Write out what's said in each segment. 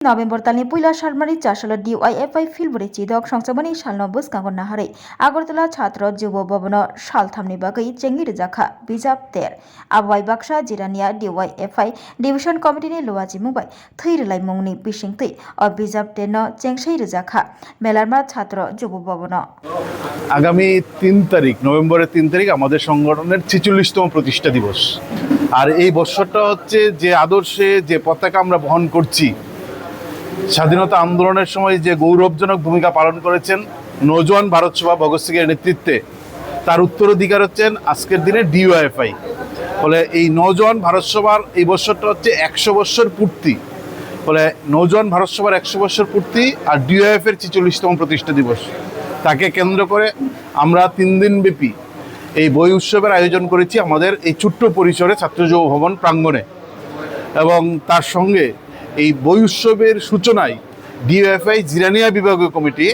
November तालनि पुइला सालमारि चारसाल DYFI फिल्बरि चिदक संसाबनि सालनो बुस्कांगन नाहारै Agartala छात्र जुब भवन सालथामनि बागै चेंगि रोजाखा बिजाब तेर आबवाई बाक्सा जिरानिया DYFI डिविजन कमिटिनि लुवाजि मुंबाय थैरलाय मुंनि बिसिंथै अ बिजाब तेरनो चेंसै रोजाखा मेलारमा छात्र जुब भवन আগামী ৩ তারিখ নভেম্বরের ৩ তারিখ আমাদের সংগঠনের ৪৬তম প্রতিষ্ঠা দিবস। আর এই বছরটা হচ্ছে যে আদর্শে যে পতাকা আমরা বহন করছি, স্বাধীনতা আন্দোলনের সময় যে গৌরবজনক ভূমিকা পালন করেছেন নওজোয়ান ভারত সভা ভগৎ সিংয়ের নেতৃত্বে, তার উত্তরাধিকার হচ্ছেন আজকের দিনে DYFI। ফলে এই নওজোয়ান ভারত সভার এই বছরটা হচ্ছে ১০০ বছর পূর্তি। ফলে নওজোয়ান ভারত সভার ১০০ বছর পূর্তি আর DYFI-এর ৪৬তম প্রতিষ্ঠা দিবস, তাকে কেন্দ্র করে আমরা ৩ দিনব্যাপী এই বই উৎসবের আয়োজন করেছি আমাদের এই ছোট্ট পরিসরে ছাত্র যুব ভবন প্রাঙ্গণে। এবং তার সঙ্গে এই বই উৎসবের সূচনায় DYFI জিরানিয়া বিভাগীয় কমিটি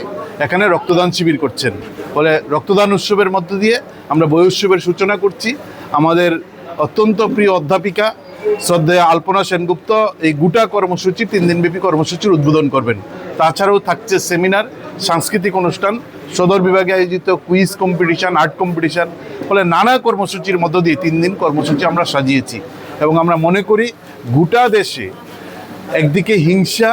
এখানে রক্তদান শিবির করছেন। ফলে রক্তদান উৎসবের মধ্য দিয়ে আমরা বই উৎসবের সূচনা করছি। আমাদের অত্যন্ত প্রিয় অধ্যাপিকা শ্রদ্ধেয় আলপনা সেনগুপ্ত এই গোটা কর্মসূচি ৩ দিনব্যাপী কর্মসূচির উদ্বোধন করবেন। তাছাড়াও থাকছে সেমিনার, সাংস্কৃতিক অনুষ্ঠান, সদর বিভাগে আয়োজিত কুইজ কম্পিটিশান, আর্ট কম্পিটিশান। ফলে নানা কর্মসূচির মধ্য দিয়ে ৩ দিন কর্মসূচি আমরা সাজিয়েছি। এবং আমরা মনে করি গোটা দেশে একদিকে হিংসা,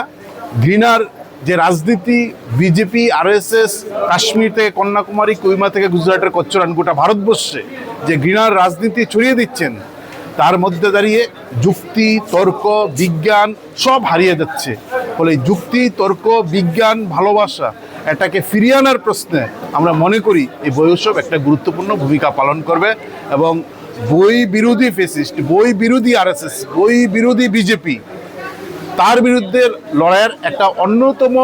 ঘৃণার যে রাজনীতি, বিজেপি, RSS, কাশ্মীর থেকে কন্যাকুমারী, কুইমা থেকে গুজরাটের কচ্চরান, গোটা ভারতবর্ষে যে ঘৃণার রাজনীতি ছড়িয়ে দিচ্ছেন, তার মধ্যে দাঁড়িয়ে যুক্তি, তর্ক, বিজ্ঞান সব হারিয়ে যাচ্ছে। ফলে যুক্তি, তর্ক, বিজ্ঞান, ভালোবাসা এটাকে ফিরিয়ে আনার প্রশ্নে আমরা মনে করি এই বই উৎসব একটা গুরুত্বপূর্ণ ভূমিকা পালন করবে। এবং বই বিরোধী ফেসিস্ট, বই বিরোধী RSS, বই বিরোধী বিজেপি, তার বিরুদ্ধে লড়াইয়ের একটা অন্যতম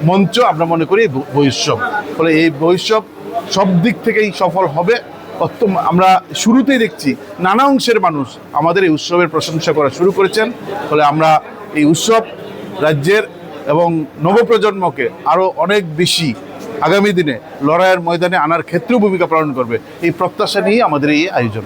মঞ্চ আমরা মনে করি এই বই উৎসব। ফলে এই বই উৎসব সব দিক থেকেই সফল হবে। আমরা শুরুতেই দেখছি নানা অংশের মানুষ আমাদের এই উৎসবের প্রশংসা করা শুরু করেছেন। ফলে আমরা এই উৎসব রাজ্যের এবং নবপ্রজন্মকে আরও অনেক বেশি আগামী দিনে লড়াইয়ের ময়দানে আনার ক্ষেত্রেও ভূমিকা পালন করবে, এই প্রত্যাশা নিয়ে আমাদের এই আয়োজন।